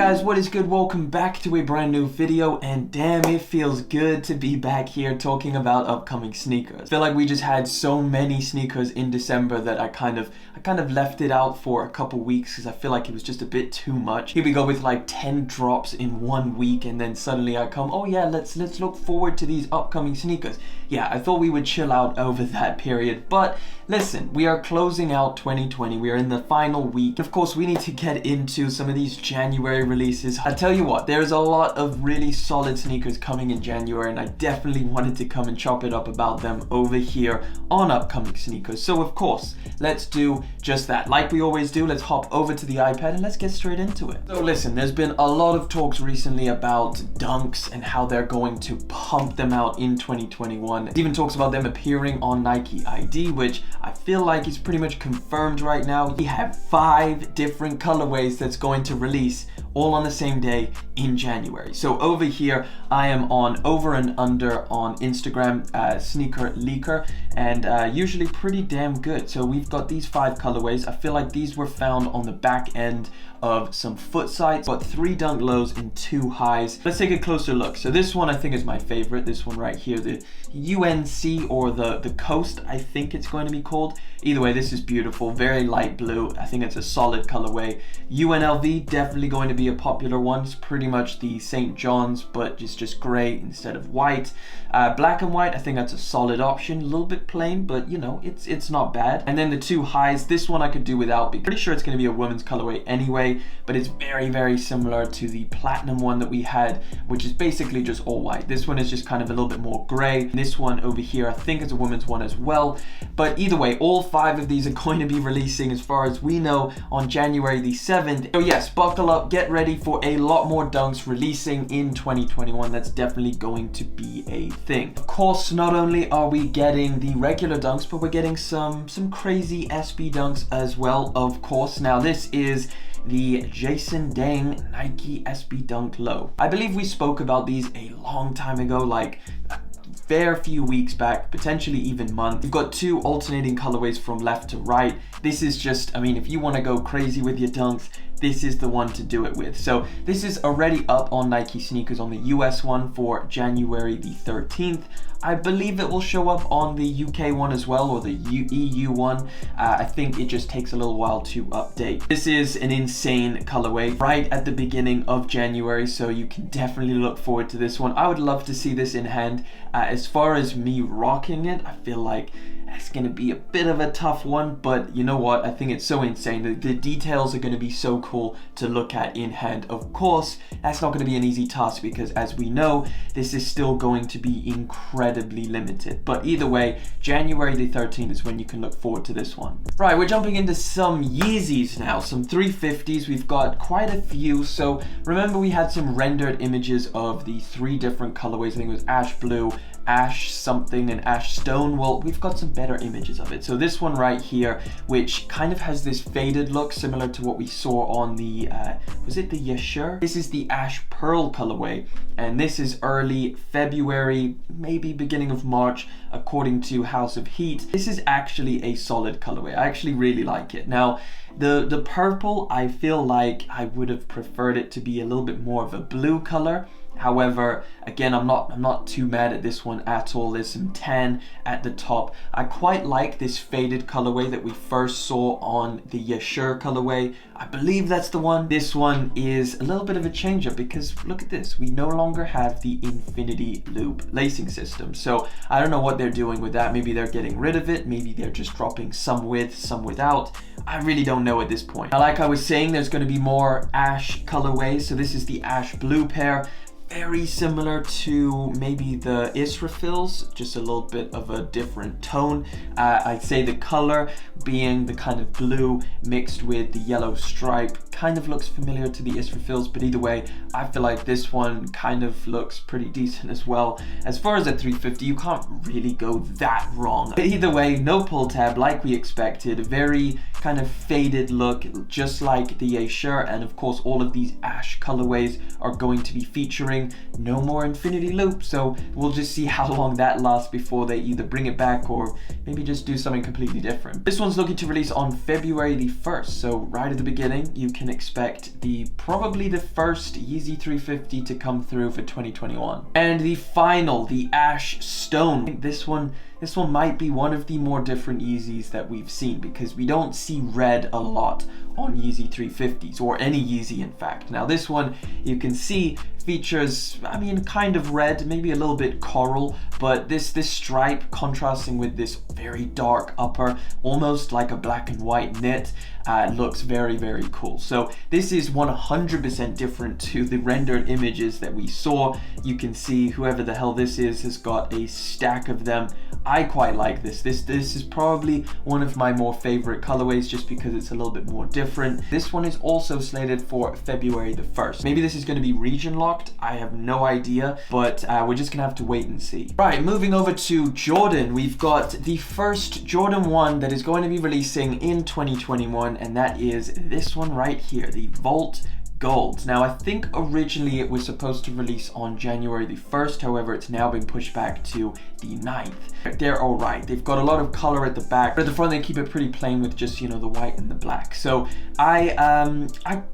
guys, what is good? Welcome back to a brand new video, and damn, it feels good to be back here talking about upcoming sneakers. I feel like we just had so many sneakers in December that I kind of left it out for a couple weeks because I feel like it was just a bit too much. Here we go with like 10 drops in 1 week, and then suddenly I come, oh yeah, let's look forward to these upcoming sneakers. Yeah, I thought we would chill out over that period, but listen, we are closing out 2020. We are in the final week. Of course, we need to get into some of these January releases. I tell you what, there's a lot of really solid sneakers coming in January, and I definitely wanted to come and chop it up about them over here on upcoming sneakers. So of course, let's do just that. Like we always do, let's hop over to the iPad and let's get straight into it. So listen, there's been a lot of talks recently about dunks and how they're going to pump them out in 2021. It even talks about them appearing on Nike ID, which I feel like is pretty much confirmed right now. We have 5 different colorways that's going to release all on the same day in January. So over here, I am on Over and Under on Instagram, Sneaker Leaker, and usually pretty damn good. So we've got these 5 colorways. I feel like these were found on the back end of some foot sites, but 3 dunk lows and 2 highs. Let's take a closer look. So this one I think is my favorite, this one right here, the UNC or the Coast, I think it's going to be called. Either way, this is beautiful, very light blue. I think it's a solid colorway. UNLV, definitely going to be a popular one. It's pretty much the St. John's, but it's just gray instead of white. Black and white, I think that's a solid option. A little bit plain, but you know, it's not bad. And then the 2 highs, this one I could do without. Pretty sure it's going to be a women's colorway anyway, but it's very, very similar to the platinum one that we had, which is basically just all white. This one is just kind of a little bit more gray. This one over here, I think is a women's one as well. But either way, all 5 of these are going to be releasing, as far as we know, on January the 7th. So yes, buckle up, get ready for a lot more dunks releasing in 2021. That's definitely going to be a thing. Of course, not only are we getting the regular dunks, but we're getting some crazy SB dunks as well, of course. Now this is the Jason Dang Nike SB Dunk Low. I believe we spoke about these a long time ago, like a fair few weeks back, potentially even months. You've got 2 alternating colorways from left to right. This is just, I mean, if you want to go crazy with your dunks, this is the one to do it with. So this is already up on Nike Sneakers on the US one for January the 13th. I believe it will show up on the UK one as well, or the EU one. I think it just takes a little while to update. This is an insane colorway right at the beginning of January, so you can definitely look forward to this one. I would love to see this in hand. As far as me rocking it, I feel like it's going to be a bit of a tough one, but you know what? I think it's so insane. The details are going to be so cool to look at in hand. Of course, that's not going to be an easy task because, as we know, this is still going to be incredibly limited. But either way, January the 13th is when you can look forward to this one. Right, we're jumping into some Yeezys now, some 350s. We've got quite a few. So remember, we had some rendered images of the 3 different colorways. I think it was ash blue, ash something, and ash stone. Well, we've got some better images of it. So this one right here, which kind of has this faded look similar to what we saw on the was it the Yashur? This is the ash pearl colorway, and this is early February, maybe beginning of March, according to House of Heat. This is actually a solid colorway. I actually really like it. Now the purple, I feel like I would have preferred it to be a little bit more of a blue color. However, again, I'm not too mad at this one at all. There's some tan at the top. I quite like this faded colorway that we first saw on the Yashur colorway. I believe that's the one. This one is a little bit of a change up because look at this. We no longer have the infinity loop lacing system. So I don't know what they're doing with that. Maybe they're getting rid of it. Maybe they're just dropping some with, some without. I really don't know at this point. Now, like I was saying, there's going to be more ash colorways. So this is the ash blue pair. Very similar to maybe the Israfils, just a little bit of a different tone. I'd say the color being the kind of blue mixed with the yellow stripe kind of looks familiar to the Israfils, but either way, I feel like this one kind of looks pretty decent as well. As far as a 350, you can't really go that wrong. But either way, no pull tab like we expected, a very kind of faded look, just like the Yashur, and of course all of these ash colorways are going to be featuring no more infinity loop, so we'll just see how long that lasts before they either bring it back or maybe just do something completely different. This one's looking to release on February the 1st, so right at the beginning you can expect probably the first Yeezy 350 to come through for 2021. And the final, the Ash Stone. I think this one might be one of the more different Yeezys that we've seen, because we don't see red a lot on Yeezy 350s, or any Yeezy in fact. Now this one, you can see, features, I mean, kind of red, maybe a little bit coral, but this stripe contrasting with this very dark upper, almost like a black and white knit, looks very, very cool. So this is 100% different to the rendered images that we saw. You can see whoever the hell this is has got a stack of them. I quite like this. This is probably one of my more favorite colorways, just because it's a little bit more different. This one is also slated for February the 1st. Maybe this is going to be region locked. I have no idea, but we're just gonna have to wait and see. Right, moving over to Jordan, we've got the first Jordan 1 that is going to be releasing in 2021, and that is this one right here, the Volt Gold. Now, I think originally it was supposed to release on January the 1st, however, it's now been pushed back to the 9th. They're all right. They've got a lot of color at the back, but at the front they keep it pretty plain with just, you know, the white and the black. So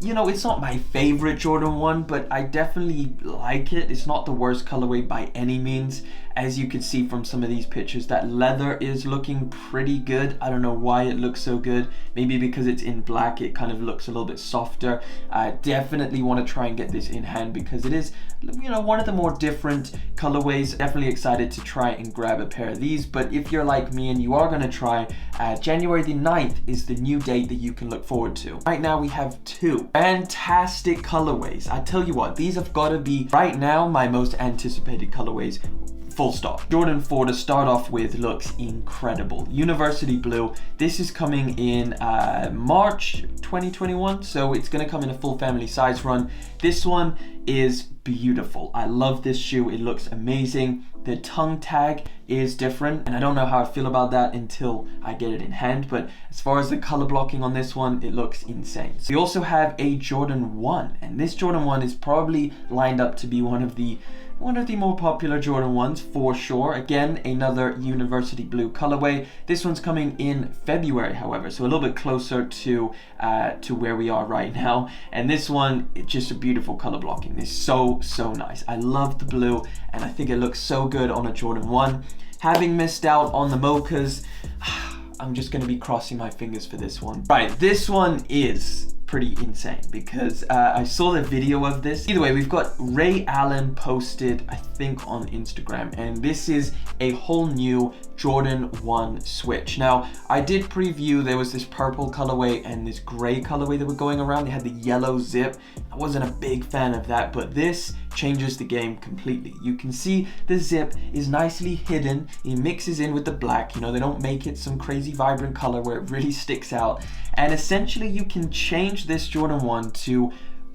you know, it's not my favorite Jordan 1, but I definitely like it. It's not the worst colorway by any means. As you can see from some of these pictures, that leather is looking pretty good. I don't know why it looks so good. Maybe because it's in black, it kind of looks a little bit softer. I definitely want to try and get this in hand, because it is, you know, one of the more different colorways. Definitely excited to try and grab a pair of these. But if you're like me and you are going to try, January the 9th is the new date that you can look forward to. Right now we have two fantastic colorways. I tell you what, these have got to be right now my most anticipated colorways. Full stop. Jordan 4 to start off with looks incredible. University Blue. This is coming in March 2021, so it's going to come in a full family size run. This one is beautiful. I love this shoe. It looks amazing. The tongue tag is different, and I don't know how I feel about that until I get it in hand, but as far as the color blocking on this one, it looks insane. So we also have a Jordan 1, and this Jordan 1 is probably lined up to be one of the more popular Jordan 1s for sure. Again, another University Blue colorway. This one's coming in February, however, so a little bit closer to where we are right now. And this one, it's just a beautiful color blocking. It's so nice. I love the blue, and I think it looks so good on a Jordan 1. Having missed out on the mochas, I'm just going to be crossing my fingers for this one. Right, this one is pretty insane, because I saw the video of this. Either way, we've got Ray Allen posted, I think, on Instagram, and this is a whole new Jordan 1 switch. Now, I did preview, there was this purple colorway and this gray colorway that were going around. They had the yellow zip. I wasn't a big fan of that, but this changes the game completely. You can see the zip is nicely hidden. It mixes in with the black. You know, they don't make it some crazy vibrant color where it really sticks out. And essentially you can change this Jordan 1 to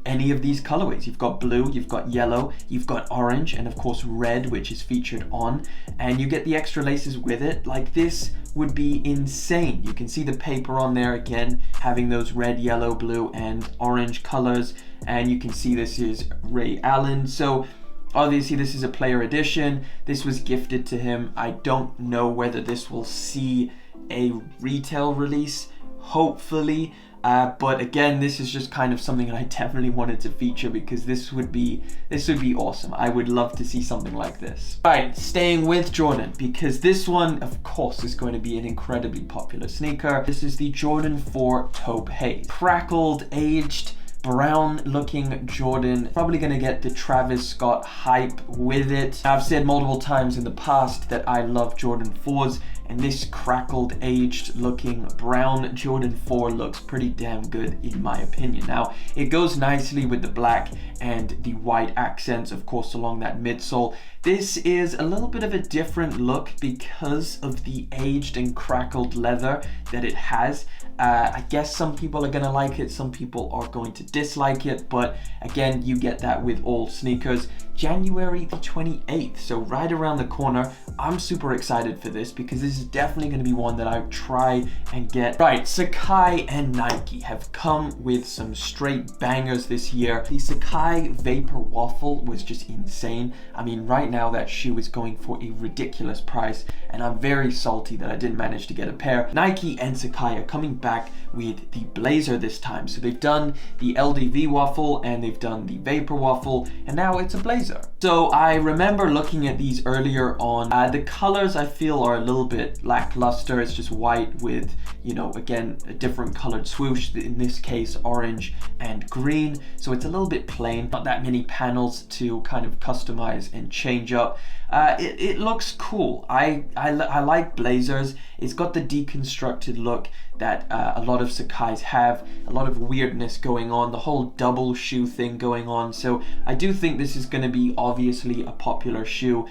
any of these colorways. You've got blue, you've got yellow, you've got orange, and of course red, which is featured on, and you get the extra laces with it. Like, this would be insane. You can see the paper on there again, having those red, yellow, blue, and orange colors, and you can see this is Ray Allen. So obviously this is a player edition. This was gifted to him. I don't know whether this will see a retail release, hopefully. But again, this is just kind of something that I definitely wanted to feature, because this would be awesome. I would love to see something like this. Right, staying with Jordan, because this one, of course, is going to be an incredibly popular sneaker. This is the Jordan 4 Taupe Haze. Crackled, aged, brown looking Jordan. Probably gonna get the Travis Scott hype with it. I've said multiple times in the past that I love Jordan 4s, and this crackled, aged looking brown Jordan 4 looks pretty damn good in my opinion. Now, it goes nicely with the black and the white accents, of course, along that midsole. This is a little bit of a different look because of the aged and crackled leather that it has. I guess some people are gonna like it, some people are going to dislike it, but again, you get that with all sneakers. January the 28th, so right around the corner. I'm super excited for this, because this is definitely going to be one that I try and get. Right, Sakai and Nike have come with some straight bangers this year. The Sakai Vapor Waffle was just insane. I mean, right now that shoe is going for a ridiculous price, and I'm very salty that I didn't manage to get a pair. Nike and Sakai are coming back back with the blazer this time. So they've done the LDV waffle and they've done the vapor waffle, and now it's a blazer. So I remember looking at these earlier on. The colors I feel are a little bit lackluster. It's just white with, you know, again, a different colored swoosh, in this case orange and green. So it's a little bit plain, not that many panels to kind of customize and change up. It looks cool. I like blazers. It's got the deconstructed look that a lot of Sakai's have, a lot of weirdness going on, the whole double shoe thing going on. So I do think this is going to be obviously a popular shoe,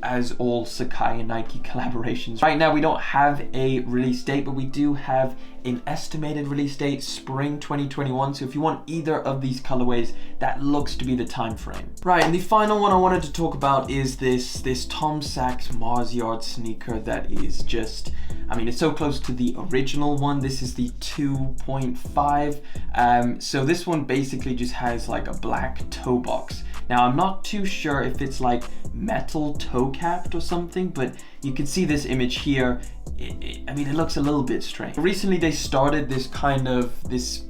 as all Sakai and Nike collaborations. Right now we don't have a release date, but we do have an estimated release date, spring 2021. So if you want either of these colorways, that looks to be the time frame. Right, and the final one I wanted to talk about is this Tom Sachs Mars Yard sneaker that is just, I mean, it's so close to the original one. This is the 2.5. So this one basically just has like a black toe box. Now I'm not too sure if it's like metal toe capped or something, but you can see this image here. I mean, it looks a little bit strange. Recently they started this kind of,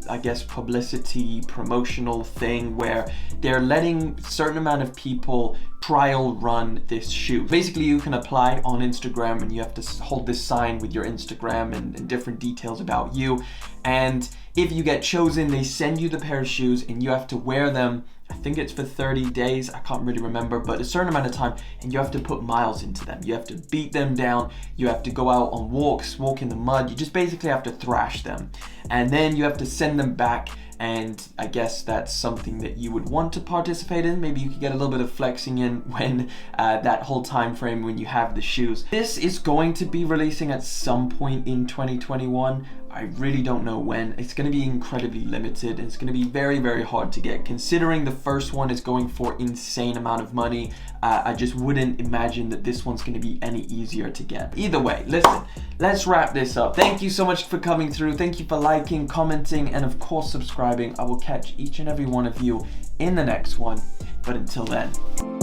I guess, publicity promotional thing where they're letting a certain amount of people trial run this shoe. Basically you can apply on Instagram and you have to hold this sign with your Instagram and different details about you. And if you get chosen, they send you the pair of shoes and you have to wear them. I think it's for 30 days, I can't really remember, but a certain amount of time, and you have to put miles into them. You have to beat them down, you have to go out on walks, walk in the mud, you just basically have to thrash them. And then you have to send them back, and I guess that's something that you would want to participate in. Maybe you could get a little bit of flexing in when that whole time frame when you have the shoes. This is going to be releasing at some point in 2021. I really don't know when. It's going to be incredibly limited and it's going to be very, very hard to get. Considering the first one is going for insane amount of money, I just wouldn't imagine that this one's going to be any easier to get. Either way, listen, let's wrap this up. Thank you so much for coming through. Thank you for liking, commenting, and of course subscribing. I will catch each and every one of you in the next one. But until then.